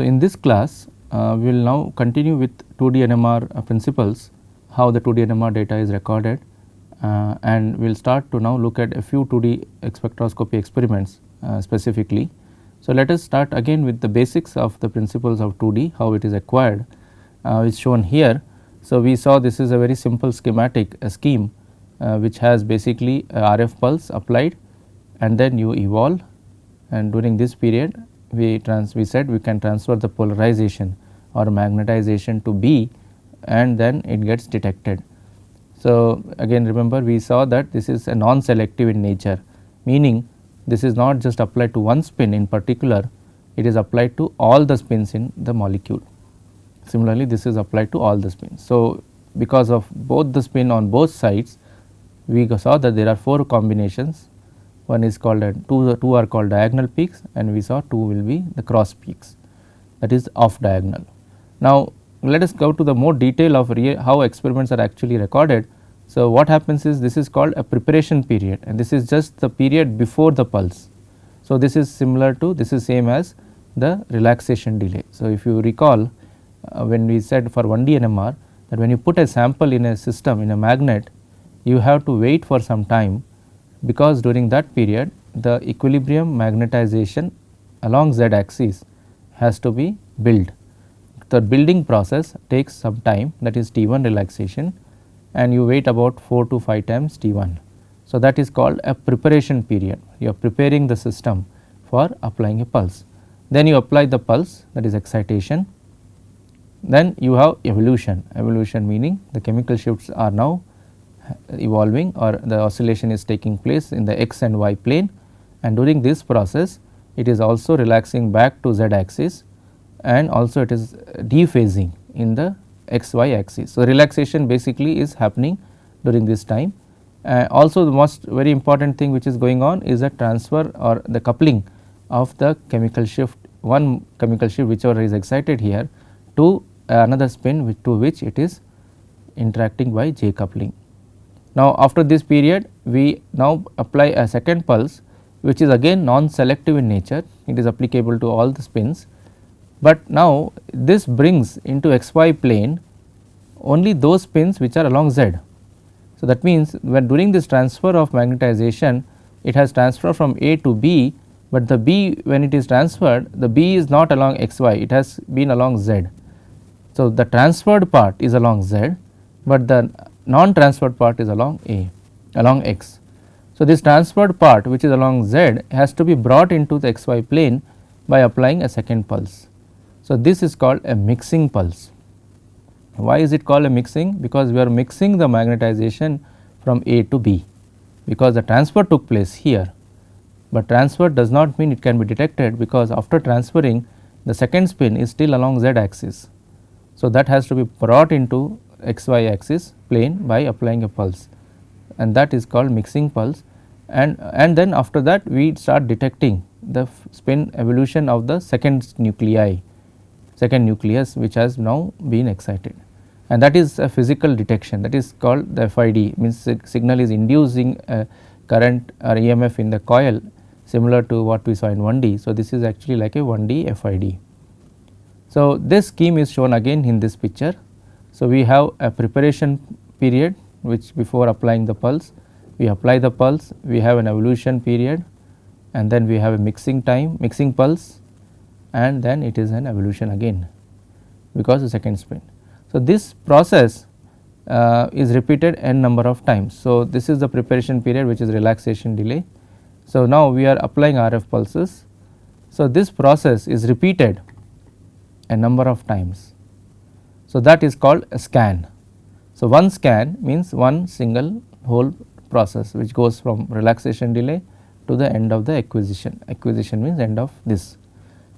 So, in this class we will now continue with 2D NMR principles, how the 2D NMR data is recorded, and we will start to now look at a few 2D spectroscopy experiments specifically. So, let us start again with the basics of the principles of 2D, how it is acquired is shown here. So, we saw this is a very simple schematic scheme which has basically a RF pulse applied and then you evolve, and during this period we said we can transfer the polarization or magnetization to B and then it gets detected. So, again remember we saw that this is a non-selective in nature, meaning this is not just applied to one spin in particular, it is applied to all the spins in the molecule. Similarly, this is applied to all the spins. So, because of both the spin on both sides, we saw that there are 4 combinations. One is called two are called diagonal peaks, and we saw 2 will be the cross peaks, that is off diagonal. Now, let us go to the more detail of how experiments are actually recorded. So, what happens is this is called a preparation period, and this is just the period before the pulse. So, this is similar to, this is same as the relaxation delay. So, if you recall when we said for 1D NMR that when you put a sample in a system in a magnet, you have to wait for some time, because during that period the equilibrium magnetization along z axis has to be built. The building process takes some time, that is T1 relaxation, and you wait about 4 to 5 times T1. So, that is called a preparation period. You are preparing the system for applying a pulse. Then you apply the pulse, that is excitation. Then you have evolution, meaning the chemical shifts are now evolving or the oscillation is taking place in the x and y plane, and during this process it is also relaxing back to z axis, and also it is dephasing in the x y axis. So, relaxation basically is happening during this time. Also the most very important thing which is going on is the transfer or the coupling of the chemical shift, one chemical shift whichever is excited here, to another spin to which it is interacting by J coupling. Now, after this period we now apply a second pulse which is again non-selective in nature, it is applicable to all the spins, but now this brings into xy plane only those spins which are along z. So, that means when during this transfer of magnetization it has transferred from A to B, but the B when it is transferred, the B is not along xy, it has been along z. So, the transferred part is along z, but the non-transferred part is along x. So, this transferred part which is along z has to be brought into the xy plane by applying a second pulse. So, this is called a mixing pulse. Why is it called a mixing? Because we are mixing the magnetization from A to B, because the transfer took place here, but transfer does not mean it can be detected, because after transferring the second spin is still along z axis. So, that has to be brought into xy axis plane by applying a pulse, and that is called mixing pulse, and then after that we start detecting the spin evolution of the second nucleus which has now been excited, and that is a physical detection, that is called the FID, means signal is inducing a current or EMF in the coil similar to what we saw in 1D. So, this is actually like a 1D FID. So, this scheme is shown again in this picture. So, we have a preparation period which before applying the pulse, we apply the pulse, we have an evolution period, and then we have a mixing pulse, and then it is an evolution again because the second spin. So, this process is repeated n number of times. So, this is the preparation period which is relaxation delay. So, now we are applying RF pulses. So, this process is repeated a number of times. So, that is called a scan. So, one scan means one single whole process which goes from relaxation delay to the end of the acquisition. Acquisition means end of this.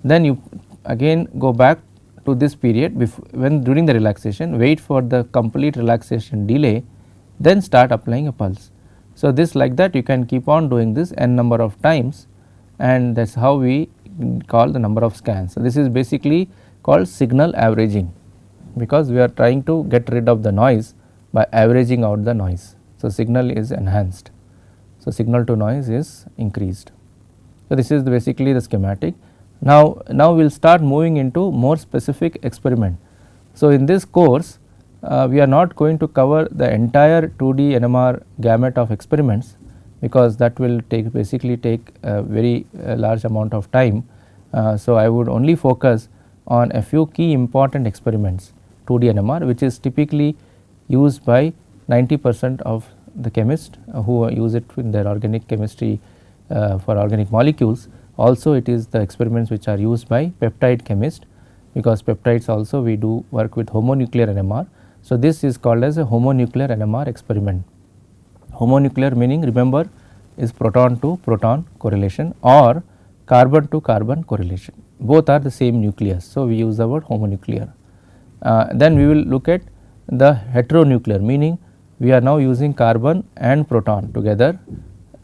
Then you again go back to this period when during the relaxation, wait for the complete relaxation delay, then start applying a pulse. So, this like that you can keep on doing this n number of times, and that is how we call the number of scans. So, this is basically called signal averaging, because we are trying to get rid of the noise by averaging out the noise. So, signal is enhanced. So, signal to noise is increased. So, this is basically the schematic. Now we will start moving into more specific experiment. So, in this course we are not going to cover the entire 2D NMR gamut of experiments, because that will basically take a very large amount of time. So, I would only focus on a few key important experiments 2D NMR, which is typically used by 90% of the chemists who use it in their organic chemistry for organic molecules. Also it is the experiments which are used by peptide chemists, because peptides also we do work with homonuclear NMR. So, this is called as a homonuclear NMR experiment. Homonuclear meaning, remember, is proton to proton correlation or carbon to carbon correlation, both are the same nucleus. So, we use the word homonuclear. Then we will look at the heteronuclear, meaning we are now using carbon and proton together,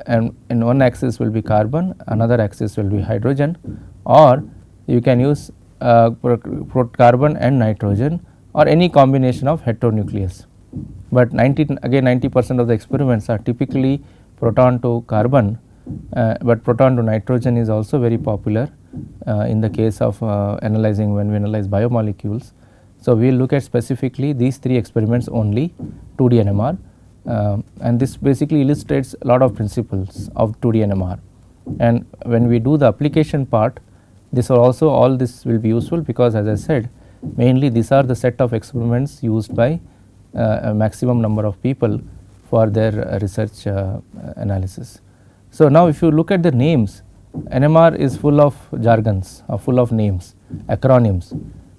and in one axis will be carbon, another axis will be hydrogen, or you can use carbon and nitrogen or any combination of heteronucleus. But 90% of the experiments are typically proton to carbon, but proton to nitrogen is also very popular in the case of analyzing when we analyze biomolecules. So, we will look at specifically these 3 experiments only, 2D NMR, and this basically illustrates a lot of principles of 2D NMR. And when we do the application part, this are also all this will be useful, because as I said, mainly these are the set of experiments used by a maximum number of people for their research analysis. So, now if you look at the names, NMR is full of jargons or full of names, acronyms.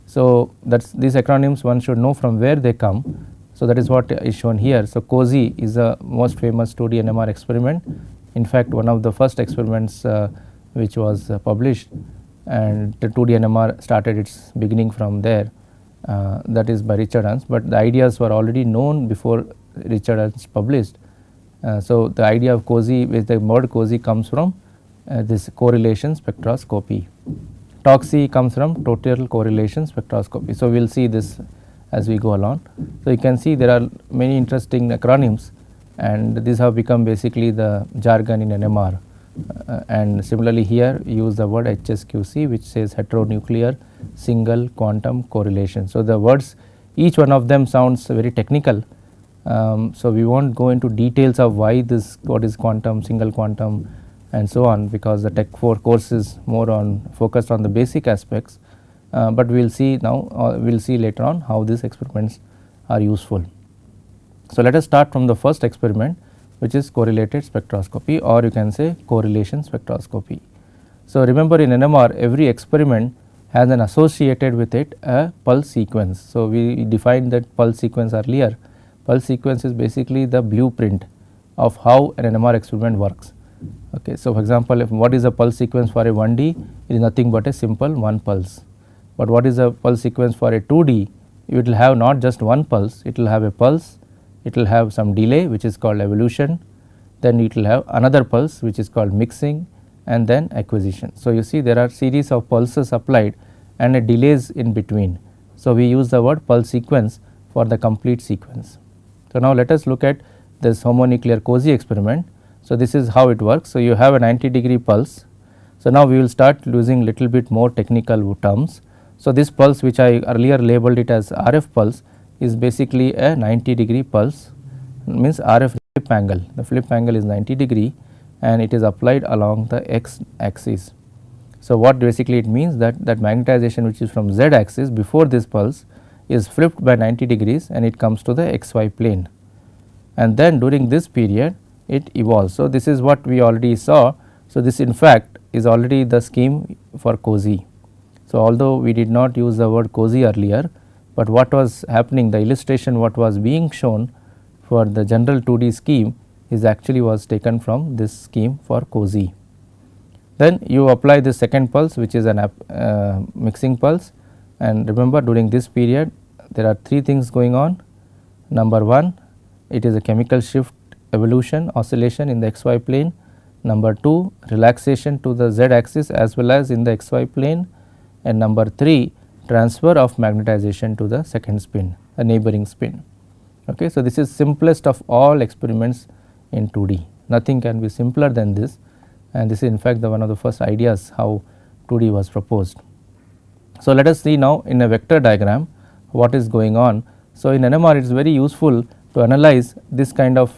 So, that is these acronyms one should know from where they come. So, that is what is shown here. So, COSY is the most famous 2D NMR experiment. In fact, one of the first experiments which was published, and the 2D NMR started its beginning from there, that is by Richard Hunt, but the ideas were already known before Richard Hunt published. So, the idea of COSY, with the word COSY comes from this correlation spectroscopy. TOCSY comes from total correlation spectroscopy. So, we will see this as we go along. So, you can see there are many interesting acronyms, and these have become basically the jargon in NMR. And similarly here use the word HSQC, which says heteronuclear single quantum correlation. So, the words, each one of them sounds very technical. So, we will not go into details of why this, what is quantum, single quantum and so on, because the Tech 4 course is more on focused on the basic aspects, but we will see now, we will see later on how these experiments are useful. So, let us start from the first experiment, which is correlated spectroscopy, or you can say correlation spectroscopy. So, remember in NMR every experiment has an associated with it a pulse sequence. So, we defined that pulse sequence earlier. Pulse sequence is basically the blueprint of how an NMR experiment works. Okay. So, for example, if what is a pulse sequence for a 1D, it is nothing but a simple one pulse. But what is a pulse sequence for a 2D? It will have not just one pulse, it will have a pulse, it will have some delay which is called evolution, then it will have another pulse which is called mixing, and then acquisition. So, you see there are series of pulses applied and a delays in between. So, we use the word pulse sequence for the complete sequence. So, now let us look at this homonuclear COSY experiment. So, this is how it works. So, you have a 90-degree pulse. So, now we will start using little bit more technical terms. So, this pulse which I earlier labeled it as RF pulse is basically a 90-degree pulse, means RF flip angle. The flip angle is 90-degree and it is applied along the x axis. So, what basically it means that magnetization which is from z axis before this pulse is flipped by 90 degrees and it comes to the xy plane, and then during this period it evolves. So, this is what we already saw. So, this in fact is already the scheme for COSY. So, although we did not use the word COSY earlier, but what was happening, the illustration what was being shown for the general 2D scheme is actually was taken from this scheme for COSY. Then you apply the second pulse which is an mixing pulse, and remember during this period there are 3 things going on. Number 1, it is a chemical shift evolution oscillation in the xy plane. Number 2, relaxation to the z axis as well as in the xy plane, and number 3, transfer of magnetization to the second spin, a neighboring spin. Okay. So, this is simplest of all experiments in 2D, nothing can be simpler than this, and this is in fact the one of the first ideas how 2D was proposed. So, let us see now in a vector diagram what is going on. So, in NMR it is very useful to analyze this kind of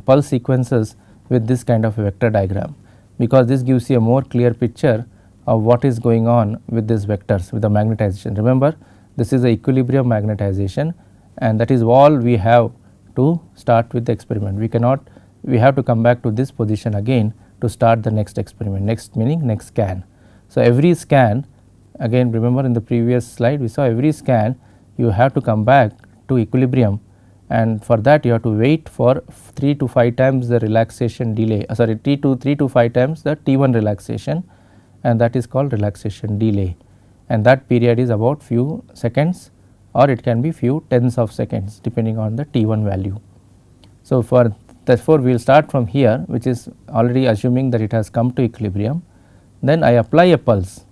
pulse sequences with this kind of a vector diagram, because this gives you a more clear picture of what is going on with these vectors with the magnetization. Remember, this is the equilibrium magnetization, and that is all we have to start with the experiment. We have to come back to this position again to start the next experiment, next meaning next scan. So, every scan, again remember in the previous slide we saw every scan you have to come back to equilibrium, and for that you have to wait for 3 to 5 times the relaxation delay, 3 to 5 times the T1 relaxation, and that is called relaxation delay, and that period is about few seconds or it can be few tens of seconds depending on the T1 value. So, therefore, we will start from here, which is already assuming that it has come to equilibrium. Then I apply a pulse.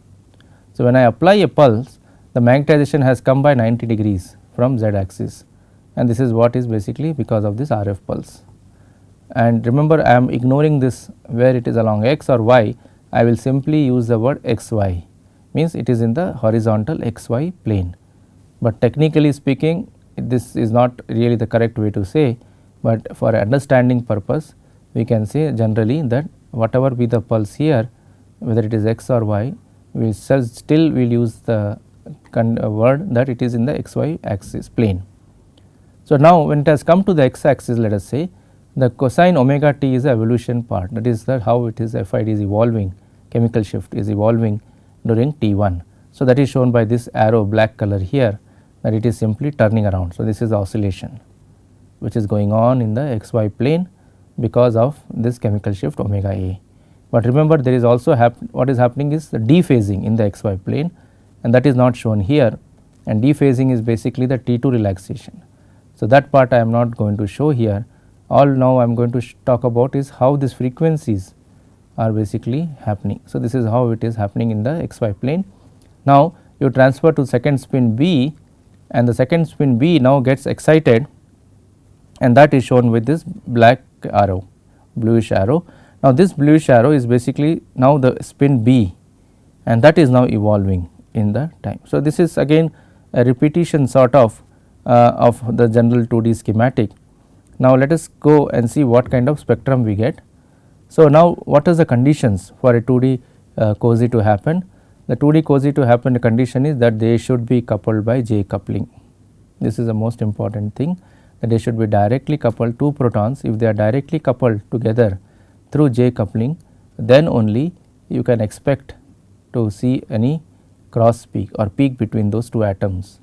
So, when I apply a pulse, the magnetization has come by 90 degrees from z axis, and this is what is basically because of this RF pulse. And remember, I am ignoring this where it is along x or y, I will simply use the word xy, means it is in the horizontal xy plane. But technically speaking, this is not really the correct way to say, but for understanding purpose we can say generally that whatever be the pulse here, whether it is x or y, we still will use the word that it is in the xy axis plane. So, now when it has come to the x axis, let us say the cosine omega t is the evolution part, that is how it is FID is evolving, chemical shift is evolving during T1. So, that is shown by this arrow black color here, that it is simply turning around. So, this is the oscillation which is going on in the xy plane because of this chemical shift omega A. But remember, there is also what is happening is the dephasing in the xy plane, and that is not shown here, and dephasing is basically the T2 relaxation. So, that part I am not going to show here. All now I am going to talk about is how these frequencies are basically happening. So, this is how it is happening in the xy plane. Now, you transfer to second spin B, and the second spin B now gets excited, and that is shown with this black arrow, bluish arrow. Now, this bluish arrow is basically now the spin B, and that is now evolving in the time. So, this is again a repetition sort of the general 2D schematic. Now, let us go and see what kind of spectrum we get. So, now what is the conditions for a 2D COSY to happen? The 2D COSY to happen, the condition is that they should be coupled by J coupling. This is the most important thing, that they should be directly coupled, two protons. If they are directly coupled together through J coupling, then only you can expect to see any cross peak or peak between those two atoms.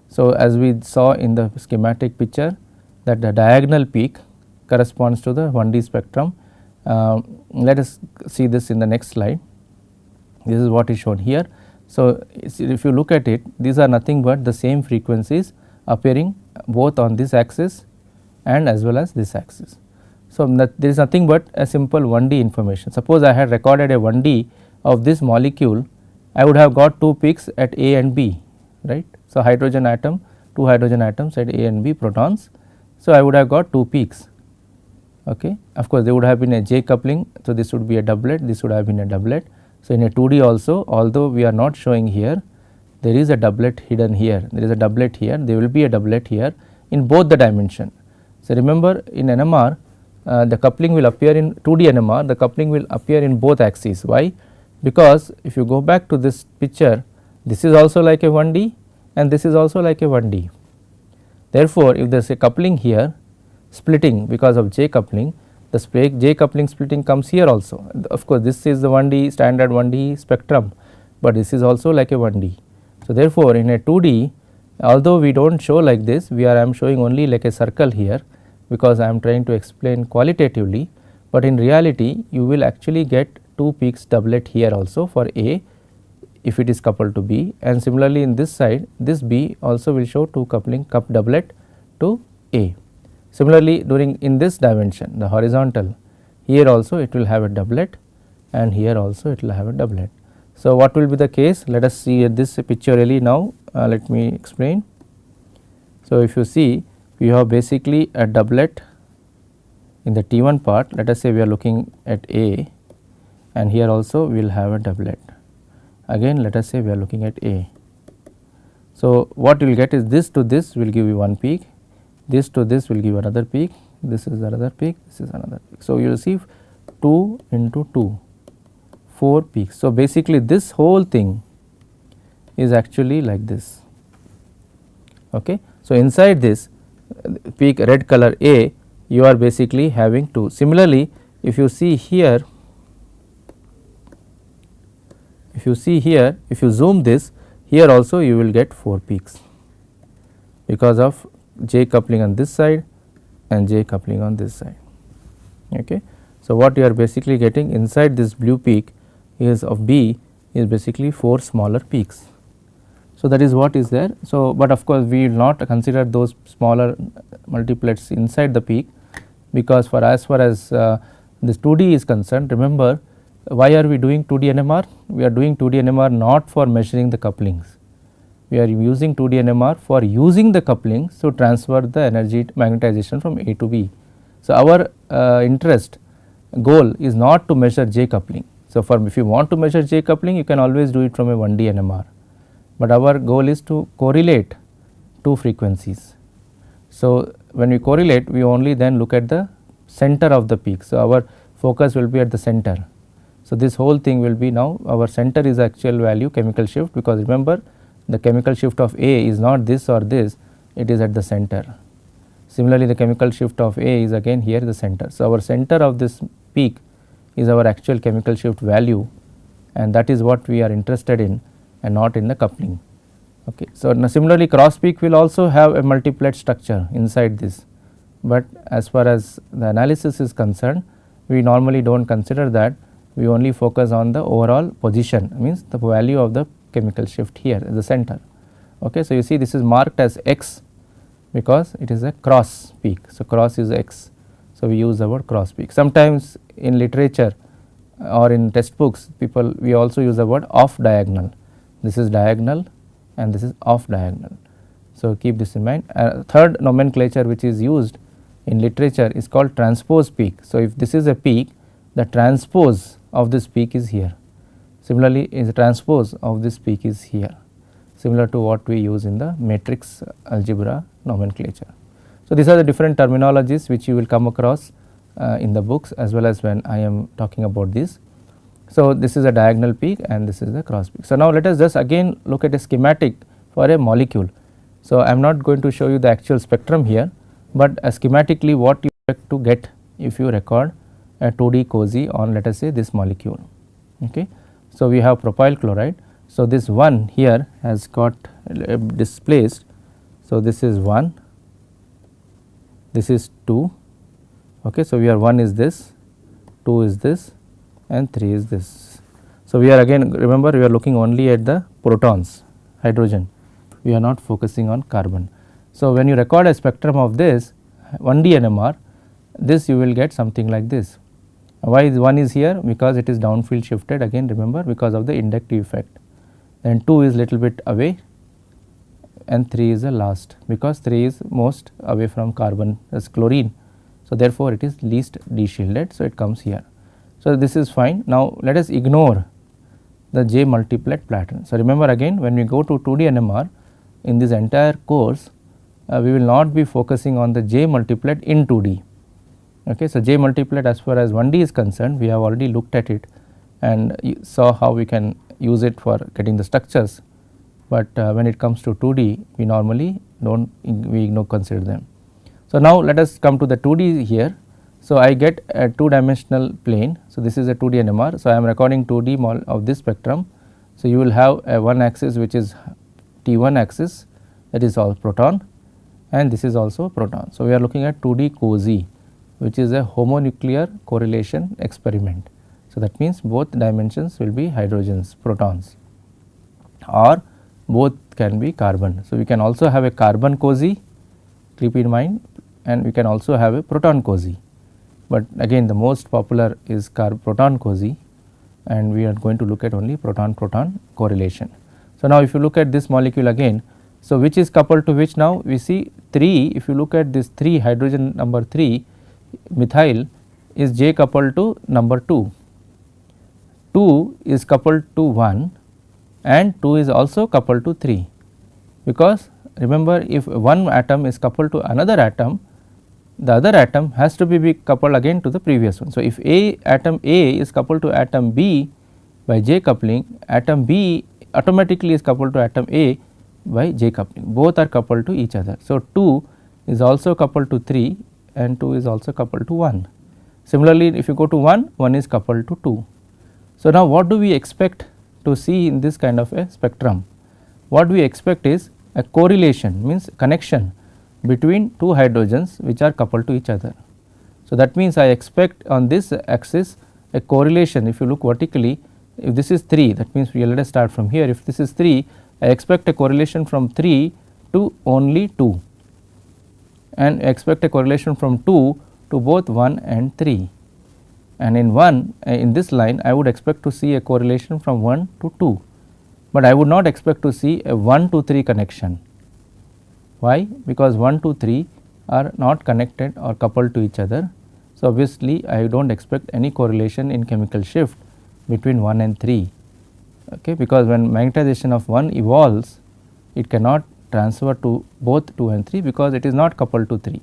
So, as we saw in the schematic picture, that the diagonal peak corresponds to the 1D spectrum. Let us see this in the next slide. This is what is shown here. So, if you look at it, these are nothing but the same frequencies appearing both on this axis and as well as this axis. So, there is nothing but a simple 1D information. Suppose I had recorded a 1D of this molecule, I would have got two peaks at A and B, right. So, hydrogen atom, two hydrogen atoms at A and B protons. So, I would have got two peaks. Okay. Of course, there would have been a J coupling. So, this would be a doublet, this would have been a doublet. So, in a 2D also, although we are not showing here, there is a doublet hidden here, there is a doublet here, there will be a doublet here in both the dimension. So, remember in NMR the coupling will appear in 2D NMR, the coupling will appear in both axes. Why? Because if you go back to this picture, this is also like a 1D and this is also like a 1D. Therefore, if there is a coupling here splitting because of J coupling, the J coupling splitting comes here also. Of course, this is the 1D standard 1D spectrum, but this is also like a 1D. So, therefore, in a 2D, although we do not show like this, I am showing only like a circle here, because I am trying to explain qualitatively, but in reality you will actually get two peaks doublet here also for A if it is coupled to B, and similarly in this side this B also will show two coupling doublet to A. Similarly, in this dimension, the horizontal, here also it will have a doublet and here also it will have a doublet. So, what will be the case? Let us see this pictorially now. Let me explain. So, if you see, we have basically a doublet in the T1 part. Let us say we are looking at A, and here also we will have a doublet. again let us say we are looking at A. So, what you will get is this to this will give you one peak, this to this will give another peak, this is another peak, this is another peak. So, you will see 2 into 2, 4 peaks. So, basically this whole thing is actually like this. Okay. So, inside this peak red color A, you are basically having 2. Similarly, if you see here, if you zoom this, here also you will get 4 peaks because of J coupling on this side and J coupling on this side. Okay. So, what you are basically getting inside this blue peak is of B is basically 4 smaller peaks. So, that is what is there. So, but of course, we will not consider those smaller multiplets inside the peak, because for as far as this 2D is concerned, remember why are we doing 2D NMR? We are doing 2D NMR not for measuring the couplings. We are using 2D NMR for using the couplings to transfer the energy magnetization from A to B. So, our interest goal is not to measure J coupling. So, for if you want to measure J coupling, you can always do it from a 1D NMR, but our goal is to correlate two frequencies. So, when we correlate, we only then look at the center of the peak. So, our focus will be at the center. So, this whole thing will be now our center is actual value chemical shift, because remember the chemical shift of A is not this or this, it is at the center. Similarly, the chemical shift of A is again here the center. So, our center of this peak is our actual chemical shift value, and that is what we are interested in and not in the coupling. Okay. So, now similarly cross peak will also have a multiplet structure inside this, but as far as the analysis is concerned, we normally do not consider that, we only focus on the overall position, means the value of the chemical shift here in the center. Okay. So, you see this is marked as X because it is a cross peak. So, cross is X. So, we use the word cross peak. Sometimes in literature or in textbooks, people we also use the word off diagonal. This is diagonal and this is off diagonal. So, keep this in mind. Third nomenclature which is used in literature is called transpose peak. So, if this is a peak, the transpose of this peak is here. Similarly, the transpose of this peak is here, similar to what we use in the matrix algebra nomenclature. So, these are the different terminologies which you will come across in the books as well as when I am talking about this. So, this is a diagonal peak and this is the cross peak. So, now let us just again look at a schematic for a molecule. So, I am not going to show you the actual spectrum here, but schematically what you expect to get if you record a 2D COSY on let us say this molecule. Okay. So, we have propyl chloride. So, this 1 here has got displaced. So, this is 1, this is 2. Okay. So, we are 1 is this, 2 is this and 3 is this. So, we are again remember we are looking only at the protons, hydrogen, we are not focusing on carbon. So, when you record a spectrum of this 1D NMR, this you will get something like this. Why is 1 is here? Because it is downfield shifted, again remember because of the inductive effect. Then 2 is little bit away and 3 is the last, because 3 is most away from carbon as chlorine. So, therefore, it is least de-shielded. So, it comes here. So, this is fine. Now, let us ignore the J multiplet pattern. So, remember again when we go to 2D NMR in this entire course, we will not be focusing on the J multiplet in 2D. Okay. So, J multiplet as far as 1D is concerned, we have already looked at it and saw how we can use it for getting the structures, but when it comes to 2D we normally consider them. So, now let us come to the 2D here. So, I get a 2-dimensional plane. So, this is a 2D NMR. So, I am recording 2D of this spectrum. So, you will have a one axis which is T1 axis, that is all proton, and this is also proton. So, we are looking at 2D COSY, which is a homonuclear correlation experiment. So, that means both dimensions will be hydrogens, protons, or both can be carbon. So, we can also have a carbon COSY, keep in mind, and we can also have a proton COSY, but again the most popular is proton COSY, and we are going to look at only proton-proton correlation. So, now if you look at this molecule again, so which is coupled to which? Now we see 3, if you look at this 3 hydrogen number 3 methyl is J coupled to number 2, 2 is coupled to 1 and 2 is also coupled to 3, because remember if one atom is coupled to another atom, the other atom has to be coupled again to the previous one. So, if atom A is coupled to atom B by J coupling, atom B automatically is coupled to atom A by J coupling, both are coupled to each other. So, 2 is also coupled to 3 and 2 is also coupled to 1. Similarly, if you go to 1, 1 is coupled to 2. So, now what do we expect to see in this kind of a spectrum? What we expect is a correlation, means connection between two hydrogens which are coupled to each other. So, that means I expect on this axis a correlation. If you look vertically, if this is 3, that means we let us start from here. If this is 3, I expect a correlation from 3 to only 2, and expect a correlation from 2 to both 1 and 3, and in 1 in this line I would expect to see a correlation from 1 to 2, but I would not expect to see a 1 to 3 connection. Why? Because 1 to 3 are not connected or coupled to each other. So, obviously, I do not expect any correlation in chemical shift between 1 and 3, okay, because when magnetization of 1 evolves, it cannot transfer to both 2 and 3 because it is not coupled to 3.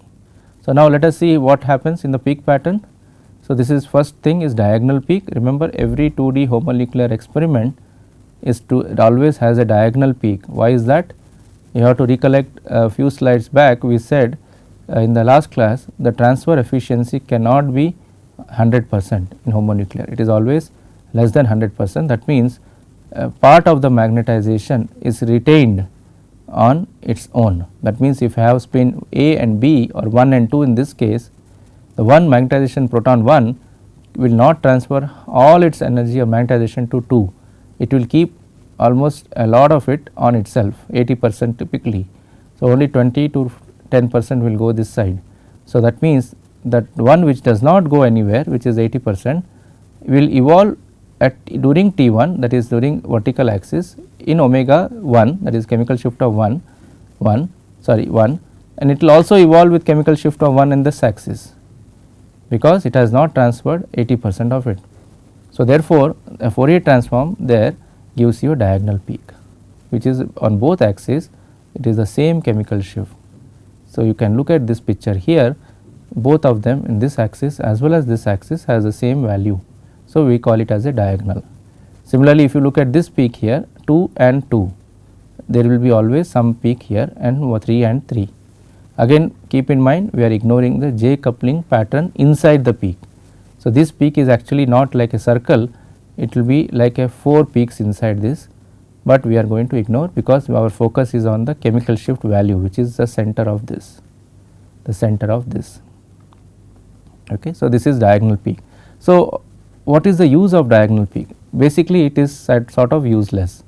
So, now let us see what happens in the peak pattern. So, this is first thing is diagonal peak. Remember, every 2D homonuclear experiment is it always has a diagonal peak. Why is that? You have to recollect a few slides back, we said in the last class the transfer efficiency cannot be 100% in homonuclear, it is always less than 100%. That means part of the magnetization is retained on its own. That means if I have spin A and B or 1 and 2 in this case, the one magnetization proton 1 will not transfer all its energy of magnetization to 2, it will keep almost a lot of it on itself, 80% typically. So, only 20 to 10% will go this side. So, that means that one which does not go anywhere, which is 80%, will evolve at during T1, that is during vertical axis, in omega 1, that is chemical shift of 1 and it will also evolve with chemical shift of 1 in this axis, because it has not transferred 80% of it. So, therefore, a Fourier transform there gives you a diagonal peak, which is on both axes, it is the same chemical shift. So, you can look at this picture here, both of them in this axis as well as this axis has the same value. So, we call it as a diagonal. Similarly, if you look at this peak here 2 and 2, there will be always some peak here and 3 and 3. Again keep in mind we are ignoring the J coupling pattern inside the peak. So, this peak is actually not like a circle, it will be like a 4 peaks inside this, but we are going to ignore because our focus is on the chemical shift value, which is the center of this, Okay. So, this is diagonal peak. So, what is the use of diagonal peak? Basically, it is sort of useless,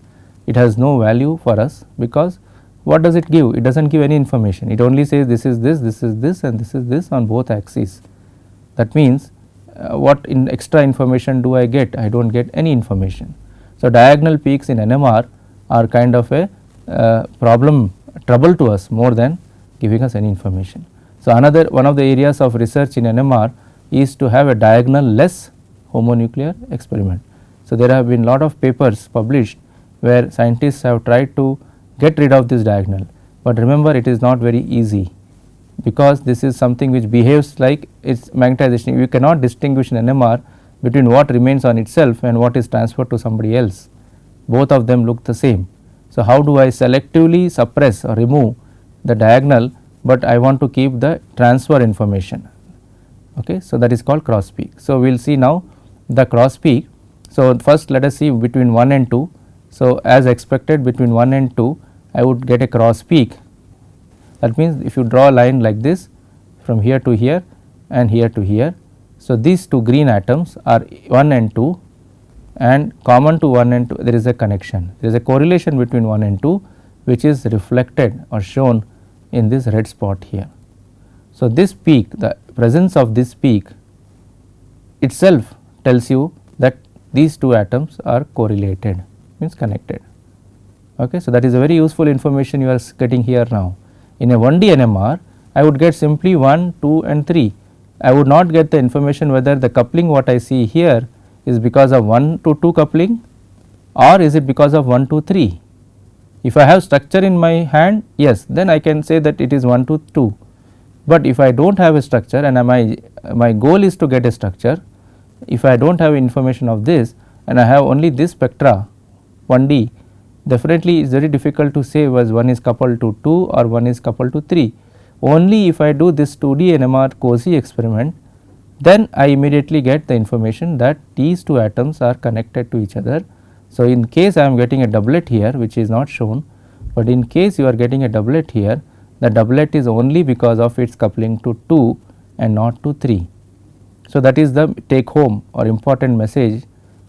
it has no value for us, because what does it give? It does not give any information, it only says this is this and this is this on both axes. That means what extra information do I get? I do not get any information. So, diagonal peaks in NMR are kind of a trouble to us more than giving us any information. So, another one of the areas of research in NMR is to have a diagonal less homonuclear experiment. So, there have been lot of papers published where scientists have tried to get rid of this diagonal, but remember it is not very easy, because this is something which behaves like its magnetization. You cannot distinguish in NMR between what remains on itself and what is transferred to somebody else, both of them look the same. So, how do I selectively suppress or remove the diagonal, but I want to keep the transfer information. Okay. So, that is called cross peak. So, we will see now the cross peak. So, first let us see between 1 and 2. So, as expected between 1 and 2 I would get a cross peak. That means, if you draw a line like this from here to here and here to here. So, these two green atoms are 1 and 2, and common to 1 and 2 there is a connection, there is a correlation between 1 and 2 which is reflected or shown in this red spot here. So, this peak, the presence of this peak itself tells you that these two atoms are correlated, means connected. Okay. So, that is a very useful information you are getting here now. In a 1D NMR, I would get simply 1, 2 and 3. I would not get the information whether the coupling what I see here is because of 1 to 2 coupling or is it because of 1, 2, 3? If I have structure in my hand, yes, then I can say that it is 1 to 2, but if I do not have a structure and my goal is to get a structure, if I do not have information of this and I have only this spectra 1D, definitely it is very difficult to say was 1 is coupled to 2 or 1 is coupled to 3. Only if I do this 2D NMR COSY experiment, then I immediately get the information that these two atoms are connected to each other. So, in case I am getting a doublet here, which is not shown, but in case you are getting a doublet here, the doublet is only because of its coupling to 2 and not to 3. So, that is the take home or important message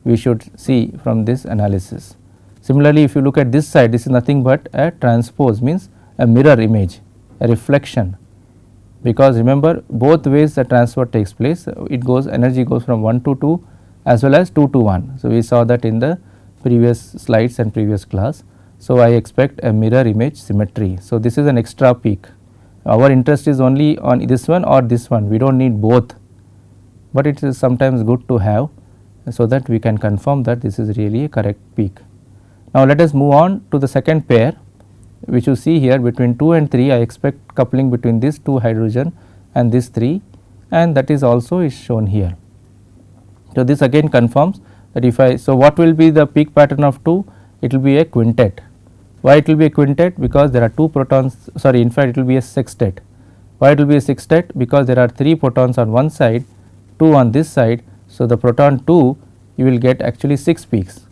we should see from this analysis. Similarly, if you look at this side, this is nothing but a transpose, means a mirror image, a reflection, because remember both ways the transfer takes place, it goes, energy goes from 1 to 2 as well as 2 to 1. So, we saw that in the previous slides and previous class. So, I expect a mirror image symmetry. So, this is an extra peak. Our interest is only on this one or this one, we do not need both, but it is sometimes good to have, so that we can confirm that this is really a correct peak. Now, let us move on to the second pair, which you see here between 2 and 3. I expect coupling between this 2 hydrogen and this 3, and that is also is shown here. So, this again confirms that if I, so what will be the peak pattern of 2? It will be a quintet. Why it will be a quintet? Because there are 2 protons, sorry, in fact it will be a sextet. Why it will be a sextet? Because there are 3 protons on one side, 2 on this side. So, the proton 2 you will get actually 6 peaks,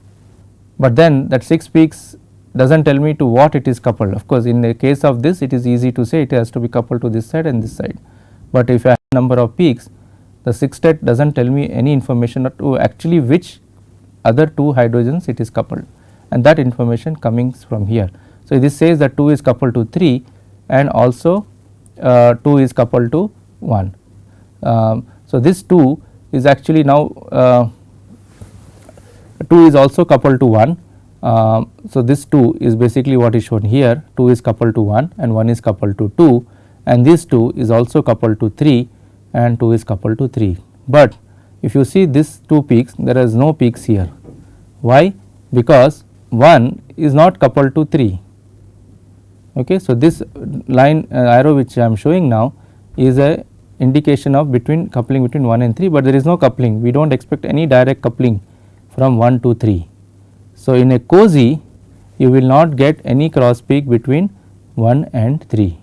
but then that 6 peaks does not tell me to what it is coupled. Of course, in the case of this it is easy to say it has to be coupled to this side and this side, but if I have number of peaks, the sextet does not tell me any information to actually which other 2 hydrogens it is coupled, and that information coming from here. So, this says that 2 is coupled to 3 and also 2 is coupled to 1. So, this 2 is actually now 2 is also coupled to 1. So, this 2 is basically what is shown here, 2 is coupled to 1 and 1 is coupled to 2, and this 2 is also coupled to 3 and 2 is coupled to 3. But if you see these 2 peaks, there is no peaks here. Why? Because 1 is not coupled to 3. Okay. So, this line arrow which I am showing now is a indication of between coupling between 1 and 3, but there is no coupling, we do not expect any direct coupling from 1 to 3. So, in a COSY you will not get any cross peak between 1 and 3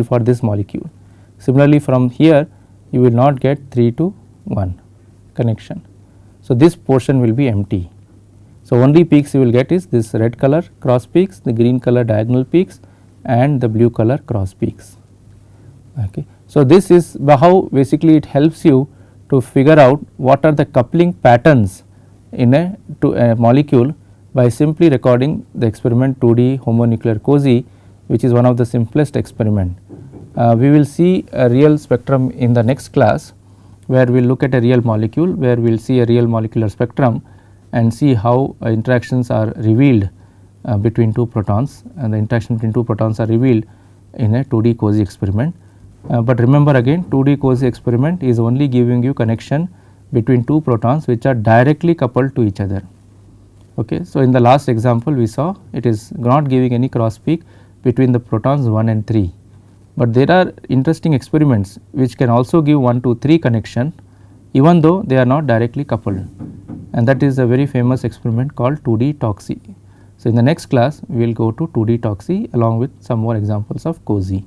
for this molecule. Similarly, from here you will not get 3 to 1 connection. So, this portion will be empty. So, only peaks you will get is this red color cross peaks, the green color diagonal peaks and the blue color cross peaks. Okay. So, this is how basically it helps you to figure out what are the coupling patterns in a molecule by simply recording the experiment 2D homonuclear COSY, which is one of the simplest experiment. We will see a real spectrum in the next class, where we will look at a real molecule, where we will see a real molecular spectrum and see how interactions are revealed between 2 protons, and the interaction between 2 protons are revealed in a 2D COSY experiment. But remember again, 2D COSY experiment is only giving you connection between 2 protons which are directly coupled to each other. Okay. So, in the last example we saw it is not giving any cross peak between the protons 1 and 3, but there are interesting experiments which can also give 1 to 3 connection even though they are not directly coupled, and that is a very famous experiment called 2D TOCSY. So, in the next class we will go to 2D TOCSY along with some more examples of COSY.